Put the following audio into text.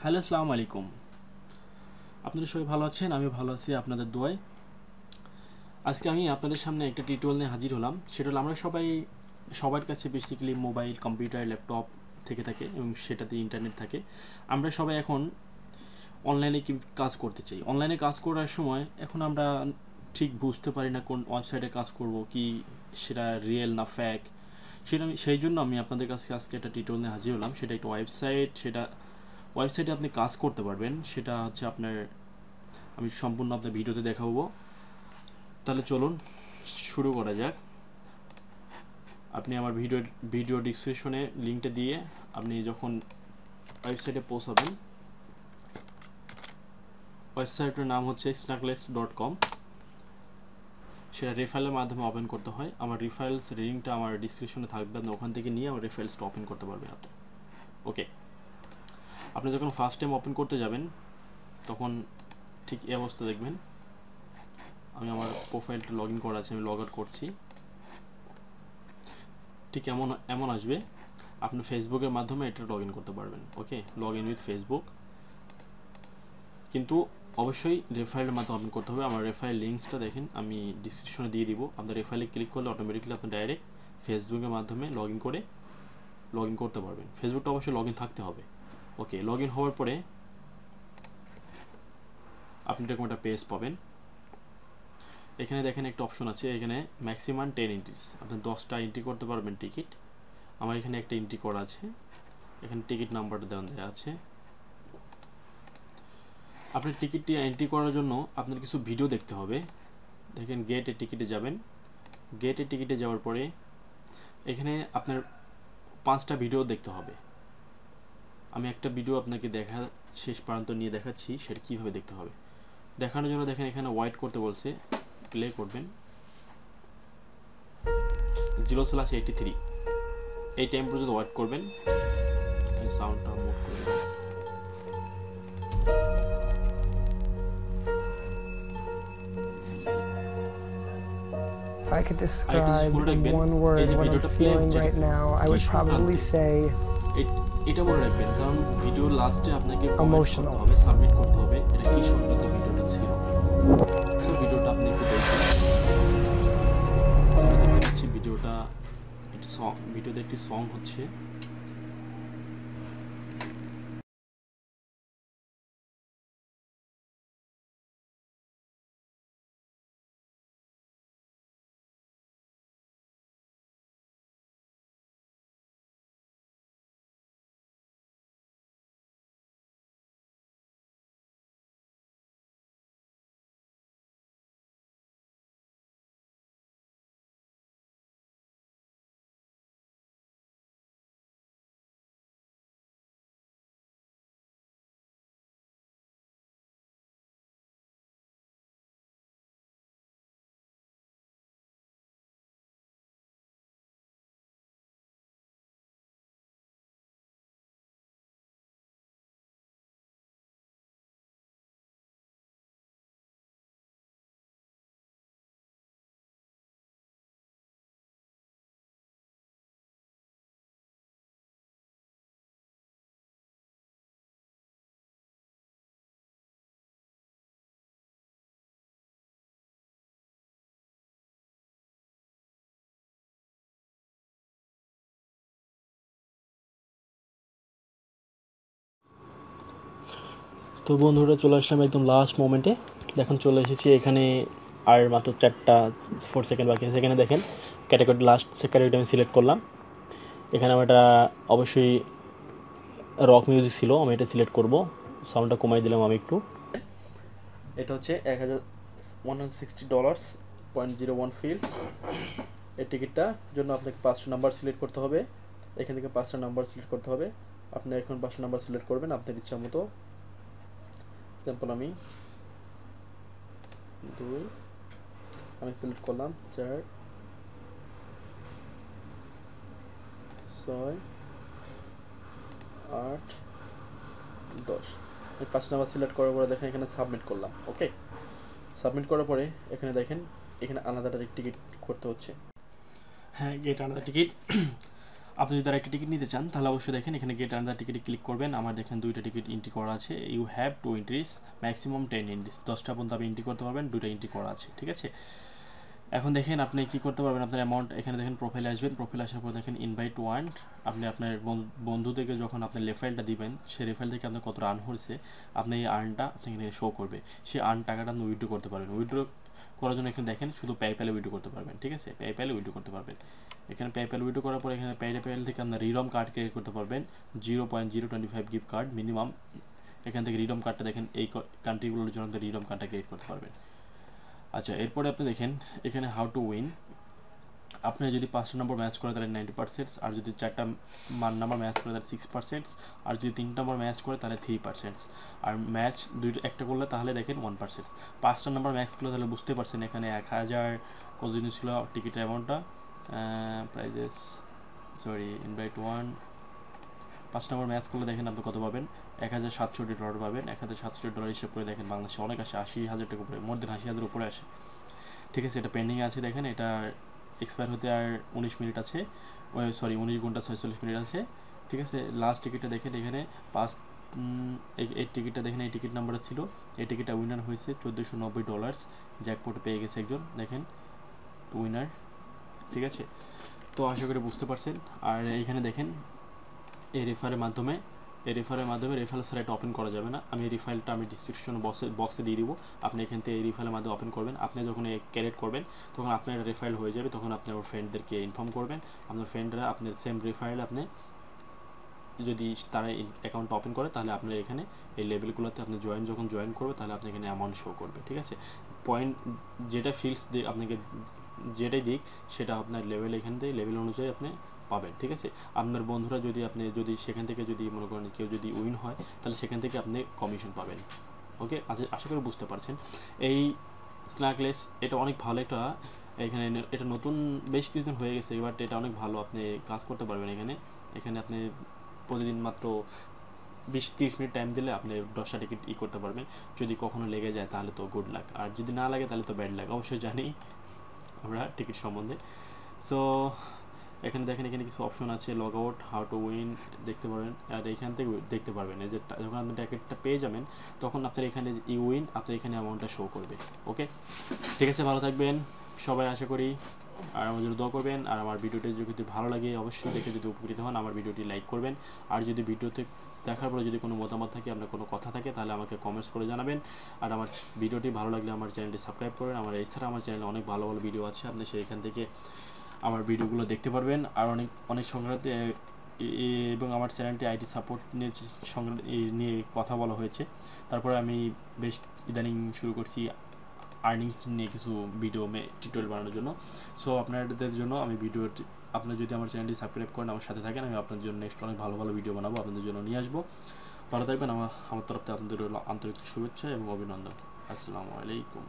Hello, আসসালামু আলাইকুম। আপনারা সবাই ভালো আছেন? আমি ভালো আছি আপনাদের দোয়ায়। আজকে আমি আপনাদের সামনে একটা টিউটোরিয়াল নিয়ে হাজির হলাম। সেটা হলো আমরা সবার কাছে বেসিক্যালি মোবাইল, কম্পিউটার, ল্যাপটপ থেকে থাকে এবং সেটাতে ইন্টারনেট থাকে। আমরা সবাই এখন অনলাইনে কি কাজ করতে চাই। অনলাইনে কাজ করার সময় এখন আমরা ঠিক বুঝতে পারি না কোন ওয়েবসাইটে কাজ করব, কি সেটা রিয়েল না ফেক। সেই জন্য আমি আপনাদের কাছে আজকে একটা টিউটোরিয়াল নিয়ে হাজির হলাম। সেটা একটা ওয়েবসাইট, সেটা ওয়েবসাইটে আপনি কাজ করতে পারবেন। সেটা হচ্ছে আমি সম্পূর্ণ আপনার ভিডিওতে দেখাবো। তাহলে চলুন শুরু করা যাক। আপনি আমার ভিডিও ডিসক্রিপশনে লিঙ্কটা দিয়ে আপনি যখন ওয়েবসাইটে পৌঁছাবেন, ওয়েবসাইটের নাম হচ্ছে snackless.com। সেটা রেফারেলের মাধ্যমে ওপেন করতে হয়। আমার রেফারেলস লিঙ্কটা আমার ডিসক্রিপশনে থাকবে, আপনি ওখান থেকে নিয়ে আমার রেফারেলসটা ওপেন করতে পারবেন আপনি। ওকে, আপনি যখন ফার্স্ট টাইম ওপেন করতে যাবেন তখন ঠিক এই অবস্থা দেখবেন। আমি আমার প্রোফাইলটা লগ ইন করা আছে, আমি লগ আউট করছি। ঠিক এমন আসবে। আপনি ফেসবুকের মাধ্যমে এটা লগ ইন করতে পারবেন। ওকে, লগ ইন উইথ ফেসবুক, কিন্তু অবশ্যই রেফারেলের মাধ্যমে ওপেন করতে হবে। আমার রেফারেল লিঙ্কসটা দেখেন আমি ডিসক্রিপশনে দিয়ে দিব। আপনার রেফারেলে ক্লিক করলে অটোমেটিক্যালি আপনি ডাইরেক্ট ফেসবুকের মাধ্যমে লগ ইন করতে পারবেন। ফেসবুকটা অবশ্যই লগ ইন থাকতে হবে। ওকে, লগ ইন হওয়ার পরে আপনি এরকম একটা পেজ পাবেন। এখানে দেখেন একটা অপশন আছে, এখানে ম্যাক্সিমাম 10 এন্ট্রিস, আপনি 10টা এন্ট্রি করতে পারবেন টিকিট। আমার এখানে একটা এন্ট্রি করা আছে, এখানে টিকিট নাম্বারটা দেওয়া আছে। আপনার টিকিটটি এন্ট্রি করার জন্য আপনার কিছু ভিডিও দেখতে হবে। দেখেন গেট এ টিকিটে যাবেন। গেট এ টিকিটে যাওয়ার পরে এখানে আপনার 5টা ভিডিও দেখতে হবে। আমি একটা ভিডিও আপনাকে শেষ পর্যন্ত নিয়ে দেখাচ্ছি সেটা কীভাবে দেখতে হবে। দেখানোর জন্য দেখেন এখানে ওয়েট করতে বলছে, প্লে করবেন 0/83 এই টাইম পর্যন্ত ওয়েট করবেন। সাউন্ডটা মুভ করবেন। If I could describe in one word what I'm feeling right now, I would probably say এটা মনে রাখবেন, কারণ ভিডিওর লাস্টে আপনাকে কমেন্ট করতে emotional. হবে, সাবমিট করতে হবে এটা কি সংক্রান্ত ভিডিওটা ছিল। সো ভিডিওটা আপনি একটু দেখবেন। আমরা দেখতে পাচ্ছি ভিডিওতে একটি সং হচ্ছে। তো বন্ধুরা, চলে আসলাম একদম লাস্ট মোমেন্টে। দেখুন চলে এসেছি এখানে, আর মাত্র 4 সেকেন্ড বাকি আছে। এখানে দেখেন ক্যাটাগরি, লাস্ট ক্যাটাগরিটা আমি সিলেক্ট করলাম। এখানে আমার এটা অবশ্যই রক মিউজিক ছিল, আমি এটা সিলেক্ট করব। সাউন্ডটা কমাই দিলাম আমি একটু। এটা হচ্ছে $160.01 ফিলস। এই টিকিটটার জন্য আপনাকে 5টা নাম্বার সিলেক্ট করতে হবে। এখান থেকে 5টা নাম্বার সিলেক্ট করতে হবে। আপনি এখন 5টা নাম্বার সিলেক্ট করবেন আপনার ইচ্ছা মতো। স্যাম্পল আমি সিলেক্ট করলাম 4, 6, 8, 10। এই 5 নাম্বার সিলেক্ট করার পরে দেখেন এখানে সাবমিট করলাম। ওকে, সাবমিট করার পরে এখানে দেখেন এখানে আলাদা টিকিট করতে হচ্ছে। হ্যাঁ, এটা আলাদা টিকিট। আপনি যদি আরেকটা টিকিট নিতে চান তাহলে অবশ্যই দেখেন এখানে গেট আনাদার টিকিটে ক্লিক করবেন। আমার দেখেন 2টা টিকিট এন্ট্রি করা আছে। You have two entries, maximum 10 entries, 10টা পর্যন্ত আপনি এন্ট্রি করতে পারবেন, 2টা এন্ট্রি করা আছে, ঠিক আছে। এখন দেখেন আপনি কি করতে পারবেন, আপনার অ্যামাউন্ট এখানে দেখেন প্রোফাইলে আসবেন, প্রোফাইলে আসার পর দেখেন ইনভাইট ওয়ান্ট, আপনি আপনার বন্ধুদেরকে যখন আপনি রেফারেলটা দিবেন সেই রেফারেল থেকে আপনার কত আর্ন হয়েছে আপনি এই আর্নটা আপনি এখানে শো করবে, সেই আর্ন টাকাটা আপনি উইথড্র করতে পারবেন। উইথড্র করার জন্য এখানে দেখেন শুধু পেপ্যালে উইথড্র করতে পারবেন, ঠিক আছে, পেপ্যালে উইথড্র করতে পারবেন। এখানে পেপ্যাল উইথড্র করার পর এখানে পেপ্যাল থেকে আপনার রিডম কার্ড ক্রিয়েট করতে পারবেন, 0.025 গিফট কার্ড মিনিমাম। এখান থেকে রিডম কার্ডটা দেখেন এই কান্ট্রিগুলোর জন্য আপনি রিডম কার্ডটা ক্রিয়েট করতে পারবেন। আচ্ছা, এরপরে আপনি দেখেন এখানে হাউ টু উইন, আপনি যদি 5টা নম্বর ম্যাচ করে তাহলে 90%, আর যদি 4টা নাম্বার ম্যাচ করে তাহলে 6%, আর যদি 3টা নম্বর ম্যাচ করে তাহলে 3%, আর ম্যাচ একটা করলে তাহলে দেখেন 1%। 5টা নম্বর ম্যাচ করলে তাহলে বুঝতে পারছেন এখানে 1000 কত দিন ছিল টিকিটের অ্যামাউন্টটা, প্রাইজেস সরি ইনভাইট ওয়ান। 5 নম্বর ম্যাচ করলে দেখেন আপনি কত পাবেন, $1,760 পাবেন। $1,760 হিসেব করে দেখেন বাংলাদেশে অনেক আসে, 80,000 টাকা উপরে, মোর দেন 80,000 উপরে আসে, ঠিক আছে। এটা পেন্ডিংয়ে আছে, দেখেন এটা এক্সপায়ার হতে আর 19 মিনিট আছে, সরি 19 ঘন্টা 46 মিনিট আছে, ঠিক আছে। লাস্ট টিকিটটা দেখেন এখানে এই টিকিটটা দেখেন, এই টিকিট নাম্বারটা ছিল, এই টিকিটটা উইনার হয়েছে $1,490, জ্যাকপটে পেয়ে গেছে একজন, দেখেন উইনার, ঠিক আছে। তো আশা করি বুঝতে পারছেন। আর এইখানে দেখেন এই রেফারের মাধ্যমে রেফারেল সাইট ওপেন করা যাবে না, আমি এই রেফারেলটা আমি ডিসক্রিপশন বক্সে দিয়ে দিব, আপনি এখান থেকে এই রেফারেলের মাধ্যমে ওপেন করবেন। আপনি যখন ক্যারেট করবেন তখন আপনার রেফারেল হয়ে যাবে, তখন আপনি আপনার ফ্রেন্ডদেরকে ইনফর্ম করবেন, আপনার ফ্রেন্ডরা আপনার সেম রেফারেল আপনি যদি তারা অ্যাকাউন্টটা ওপেন করে তাহলে আপনার এখানে এই লেভেলগুলোতে আপনি যখন জয়েন করবে তাহলে আপনি এখানে অ্যামাউন্ট শো করবে, ঠিক আছে। পয়েন্ট যেটা ফিল্ডস দিয়ে আপনাকে যেটাই দিক সেটা আপনার লেভেল, এখান থেকে লেভেল অনুযায়ী আপনি পাবেন, ঠিক আছে। আপনার বন্ধুরা যদি সেখান থেকে যদি মনে করেন কেউ যদি উইন হয় তাহলে সেখান থেকে আপনি কমিশন পাবেন, ওকে। আশা করি বুঝতে পারছেন। এই স্ন্যাকলেস এটা অনেক ভালো একটা, এখানে এটা নতুন বেশ কিছুদিন হয়ে গেছে, বাট এটা অনেক ভালো, আপনি কাজ করতে পারবেন এখানে আপনি প্রতিদিন মাত্র 20-30 মিনিট টাইম দিলে আপনি 10টা টিকিট করতে পারবেন। যদি কখনো লেগে যায় তাহলে তো গুড লাক, আর যদি না লাগে তাহলে তো ব্যাড লাক, অবশ্যই জানি আমরা টিকিট সম্বন্ধে। সো এখানে দেখেন এখানে কিছু অপশন আছে, log out, how to win দেখতে পারবেন, আর এখান থেকে দেখতে পারবেন এই যে যখন আপনি টিকিটটা পেয়ে যাবেন তখন আপনার এখানে উইন আপনার এখানে অ্যামাউন্টটা শো করবে, ওকে। ঠিক আছে, ভালো থাকবেন সবাই আশা করি, আর আমার জন্য দোয়া করবেন। আর আমার ভিডিওটি যদি ভালো লাগে অবশ্যই দেখে যদি উপকৃত হন আমার ভিডিওটি লাইক করবেন, আর যদি ভিডিওতে দেখার পরে যদি কোনো মতামত থাকে, আপনার কোনো কথা থাকে তাহলে আমাকে কমেন্টস করে জানাবেন। আর আমার ভিডিওটি ভালো লাগলে আমার চ্যানেলটি সাবস্ক্রাইব করেন। এছাড়া আমার চ্যানেলে অনেক ভালো ভালো ভিডিও আছে, আপনি সেইখান থেকে আমার ভিডিওগুলো দেখতে পারবেন। আর অনেক সংক্রান্তি এবং আমার চ্যানেলটি আইটি সাপোর্ট নিয়ে কথা বলা হয়েছে। তারপরে আমি বেশ ইদানিং শুরু করছি আর্নিং নিয়ে কিছু ভিডিও টিউটোরিয়াল বানানোর জন্য। সো আপনাদের জন্য আমি ভিডিওটি, আপনারা যদি আমার চ্যানেলটি সাবস্ক্রাইব করেন আমার সাথে থাকেন, আমি আপনাদের জন্য নেক্সট অনেক ভালো ভালো ভিডিও বানাবো, আপনাদের জন্য নিয়ে আসবো। ভালো থাকবেন, আমার তরফ থেকে আপনাদের আন্তরিক শুভেচ্ছা এবং অভিনন্দন। আসসালামু আলাইকুম।